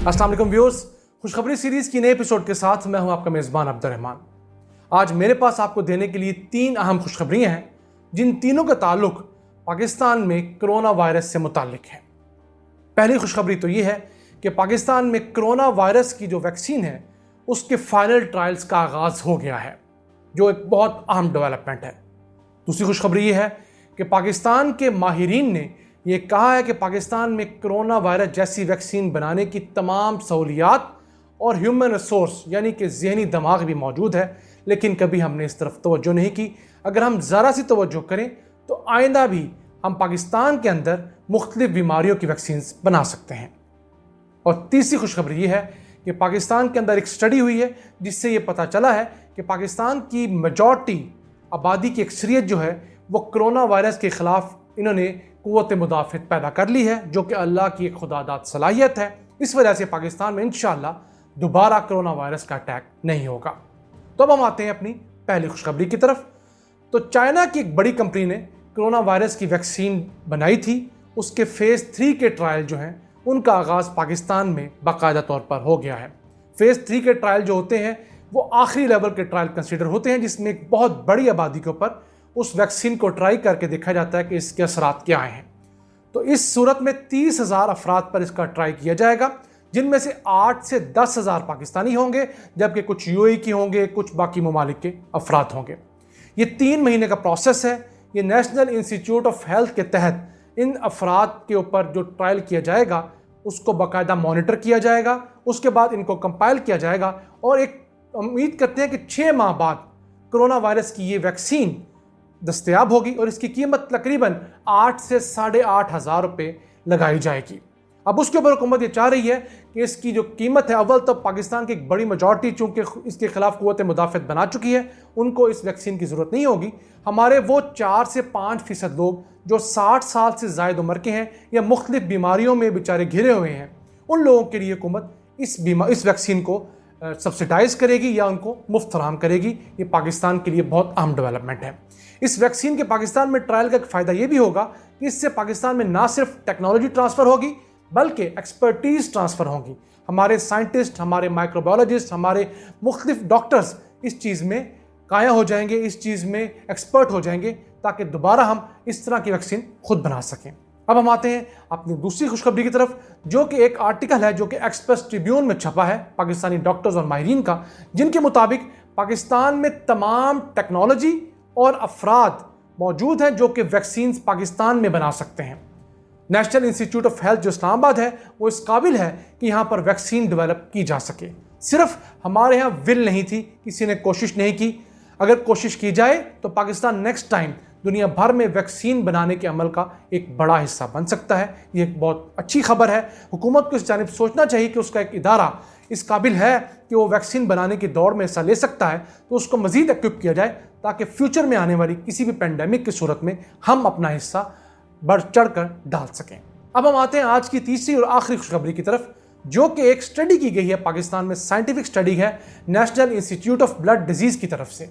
अस्सलाम वालेकुम व्यूअर्स, खुशखबरी सीरीज़ की नए एपिसोड के साथ मैं हूं आपका मेज़बान अब्दुर्रहमान। आज मेरे पास आपको देने के लिए 3 अहम खुशखबरियां हैं, जिन तीनों का ताल्लुक पाकिस्तान में कोरोना वायरस से मुताल्लिक है। पहली खुशखबरी तो ये है कि पाकिस्तान में कोरोना वायरस की जो वैक्सीन है उसके फाइनल ट्रायल्स का आगाज़ हो गया है, जो एक बहुत अहम डेवलपमेंट है। दूसरी खुशखबरी ये है कि पाकिस्तान के माहिरीन ने ये कहा है कि पाकिस्तान में कोरोना वायरस जैसी वैक्सीन बनाने की तमाम सहूलियात और ह्यूमन रिसोर्स यानी कि ज़हनी दिमाग भी मौजूद है, लेकिन कभी हमने इस तरफ तवज्जो नहीं की। अगर हम ज़रा सी तवज्जो करें तो आइंदा भी हम पाकिस्तान के अंदर मुख्तलिफ बीमारियों की वैक्सीन बना सकते हैं। और तीसरी खुशखबरी ये है कि पाकिस्तान के अंदर एक स्टडी हुई है जिससे ये पता चला है कि पाकिस्तान की मेजॉरिटी आबादी की अक्सरियत जो है वो कोरोना वायरस के ख़िलाफ़ इन्होंने क़ुव्वत मुदाफ़त पैदा कर ली है, जो कि अल्लाह की एक खुदादाद सलाहियत है। इस वजह से पाकिस्तान में इंशाअल्लाह दोबारा कोरोना वायरस का अटैक नहीं होगा। तो अब हम आते हैं अपनी पहली खुशखबरी की तरफ। तो चाइना की एक बड़ी कंपनी ने कोरोना वायरस की वैक्सीन बनाई थी, उसके फ़ेज़ 3 के ट्रायल जो हैं उनका आगाज़ पाकिस्तान में बाकायदा तौर पर हो गया है। फ़ेज़ 3 के ट्रायल जो होते हैं वो आखिरी लेवल के ट्रायल कंसिडर होते हैं, जिसमें एक बहुत बड़ी आबादी के ऊपर उस वैक्सीन को ट्राई करके देखा जाता है कि इसके असरात क्या हैं। तो इस सूरत में 30,000 अफराद पर इसका ट्राई किया जाएगा, जिनमें से 8 से 10,000 पाकिस्तानी होंगे, जबकि कुछ यूएई के होंगे, कुछ बाकी ममालिक के अफराद होंगे। ये 3 महीने का प्रोसेस है। ये नेशनल इंस्टीट्यूट ऑफ हेल्थ के तहत इन अफराद के ऊपर जो ट्रायल किया जाएगा उसको बाकायदा मॉनिटर किया जाएगा, उसके बाद इनको कंपाइल किया जाएगा और एक उम्मीद करते हैं कि 6 माह बाद कोरोना वायरस की ये वैक्सीन दस्तयाब होगी और इसकी कीमत तकरीबन 8 से 8,500 रुपये लगाई जाएगी। अब उसके ऊपर हुकूमत ये चाह रही है कि इसकी जो कीमत है, अव्वल तो पाकिस्तान की एक बड़ी मेजॉरिटी चूँकि इसके खिलाफ क़ुव्वत मुदाफ़त बना चुकी है, उनको इस वैक्सीन की ज़रूरत नहीं होगी। हमारे वो 4 से 5% लोग जो 60 साल से ज़ायद उम्र के हैं या मुख्तलिफ बीमारियों में बेचारे घिरे हुए हैं, उन लोगों के लिए हुकूमत इस वैक्सीन को सब्सिडाइज़ करेगी या उनको मुफ्त फराहम करेगी। ये पाकिस्तान के लिए बहुत अहम डेवलपमेंट है। इस वैक्सीन के पाकिस्तान में ट्रायल का एक फ़ायदा ये भी होगा कि इससे पाकिस्तान में ना सिर्फ टेक्नोलॉजी ट्रांसफ़र होगी बल्कि एक्सपर्टीज़ ट्रांसफ़र होगी। हमारे साइंटिस्ट, हमारे माइक्रोबायोलॉजिस्ट, हमारे मुख्तलिफ डॉक्टर्स इस चीज़ में काया हो जाएंगे, इस चीज़ में एक्सपर्ट हो जाएंगे, ताकि दोबारा हम इस तरह की वैक्सीन खुद बना सकें। अब हम आते हैं अपनी दूसरी खुशखबरी की तरफ, जो कि एक आर्टिकल है जो कि एक्सप्रेस ट्रिब्यून में छपा है पाकिस्तानी डॉक्टर्स और माहिरीन का, जिनके मुताबिक पाकिस्तान में तमाम टेक्नोलॉजी और अफराद मौजूद हैं जो कि वैक्सीन पाकिस्तान में बना सकते हैं। नेशनल इंस्टीट्यूट ऑफ हेल्थ जो इस्लामाबाद है वो इस काबिल है कि यहाँ पर वैक्सीन डेवलप की जा सके। सिर्फ हमारे यहाँ विल नहीं थी, किसी ने कोशिश नहीं की। अगर कोशिश की जाए तो पाकिस्तान नेक्स्ट टाइम दुनिया भर में वैक्सीन बनाने के अमल का एक बड़ा हिस्सा बन सकता है। ये एक बहुत अच्छी खबर है। हुकूमत को इस जानिब सोचना चाहिए कि उसका एक इदारा इस काबिल है कि वो वैक्सीन बनाने की दौड़ में हिस्सा ले सकता है, तो उसको मज़ीद इक्विप किया जाए ताकि फ्यूचर में आने वाली किसी भी पेंडेमिक की सूरत में हम अपना हिस्सा बढ़ चढ़ कर डाल सकें। अब हम आते हैं आज की तीसरी और आखिरी खुशखबरी की तरफ, जो कि एक स्टडी की गई है पाकिस्तान में, साइंटिफिक स्टडी है national institute of blood disease की तरफ से,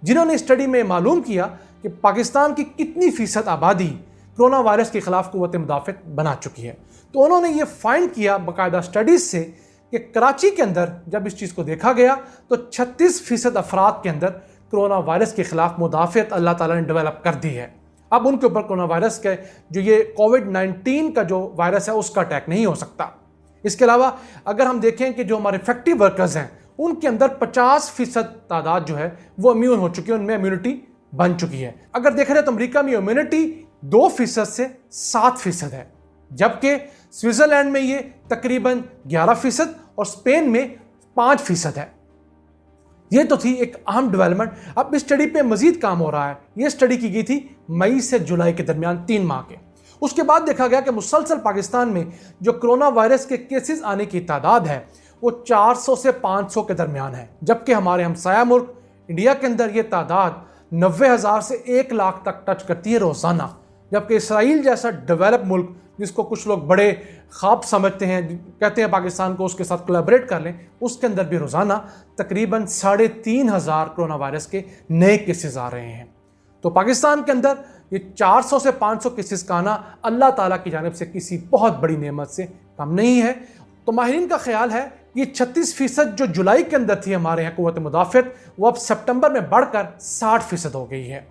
जिन्होंने स्टडी में मालूम किया कि पाकिस्तान की कितनी फ़ीसद आबादी कोरोना वायरस के ख़िलाफ़ क़ुव्वत मुदाफ़त बना चुकी है। तो उन्होंने ये फाइंड किया बाकायदा स्टडीज़ से कि कराची के अंदर जब इस चीज़ को देखा गया तो 36% अफराद के अंदर कोरोना वायरस के ख़िलाफ़ मुदाफ़त अल्लाह ताला ने डेवलप कर दी है। अब उनके ऊपर कोरोना वायरस के जो ये कोविड-19 का जो वायरस है उसका अटैक नहीं हो सकता। इसके अलावा अगर हम देखें कि जो हमारे फैक्ट्री वर्कर्स हैं उनके अंदर 50% तादाद जो है वो इम्यून हो चुकी है, उनमें इम्यूनिटी बन चुकी है। अगर देखा जाए तो अमेरिका में इम्यूनिटी 2% से 7% है, जबकि स्विट्ज़रलैंड में ये तकरीबन 11% और स्पेन में 5% है। ये तो थी एक अहम डेवलपमेंट। अब इस स्टडी पे मजीद काम हो रहा है। ये स्टडी की गई थी मई से जुलाई के दरमियान 3 माह के। उसके बाद देखा गया कि मुसलसल पाकिस्तान में जो कोरोना वायरस के केसेस आने की तादाद है वो 400 से 500 के दरमियान है, जबकि हमारे हमसाया मुल्क इंडिया के अंदर ये तादाद 90,000 से 1 लाख तक टच करती है रोज़ाना। जबकि इसराइल जैसा डेवलप मुल्क, जिसको कुछ लोग बड़े ख्वाब समझते हैं, कहते हैं पाकिस्तान को उसके साथ कोलैबोरेट कर लें, उसके अंदर भी रोज़ाना तकरीबन 3,500 कोरोना वायरस के नए केसेस आ रहे हैं। तो पाकिस्तान के अंदर ये 400 से 500 केसेस का आना अल्लाह ताला की जानिब से किसी बहुत बड़ी नेमत से कम नहीं है। تو ماہرین کا خیال ہے کہ یہ 36% جو جولائی کے اندر تھی ہمارے یہاں قوت مدافعت، وہ اب سپٹمبر میں بڑھ کر 60% ہو گئی ہے۔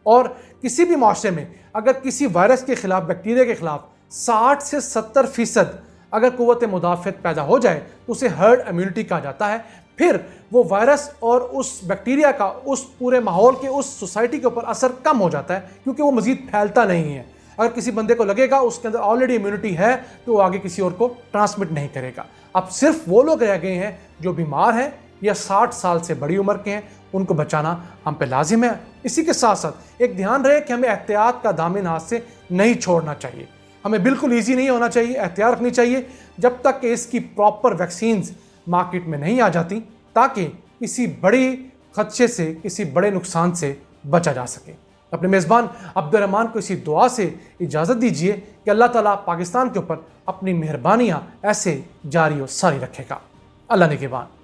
اور کسی بھی معاشرے میں اگر کسی وائرس کے خلاف، بیکٹیریا کے خلاف 60 سے 70% اگر قوت مدافعت پیدا ہو جائے تو اسے ہرڈ امیونٹی کہا جاتا ہے۔ پھر وہ وائرس اور اس بیکٹیریا کا اس پورے ماحول کے، اس سوسائٹی کے اوپر اثر کم ہو جاتا ہے، کیونکہ وہ مزید پھیلتا نہیں ہے۔ اگر کسی بندے کو لگے گا اس کے اندر آلریڈی امیونٹی ہے تو وہ آگے کسی اور کو ٹرانسمٹ نہیں کرے گا۔ اب صرف وہ لوگ رہ گئے ہیں جو بیمار ہیں یا 60 سال سے بڑی عمر کے ہیں، ان کو بچانا ہم پہ لازم ہے۔ اسی کے ساتھ ساتھ ایک دھیان رہے کہ ہمیں احتیاط کا دامن ہاتھ سے نہیں چھوڑنا چاہیے۔ ہمیں بالکل ایزی نہیں ہونا چاہیے، احتیاط رکھنی چاہیے جب تک کہ اس کی پراپر ویکسینز مارکیٹ میں نہیں آ جاتی، تاکہ کسی بڑی خدشے سے، کسی بڑے نقصان سے بچا جا سکے۔ اپنے میزبان عبد الرحمان کو اسی دعا سے اجازت دیجیے کہ اللہ تعالیٰ پاکستان کے اوپر اپنی مہربانیاں ایسے جاری و ساری رکھے گا۔ اللہ نگہبان۔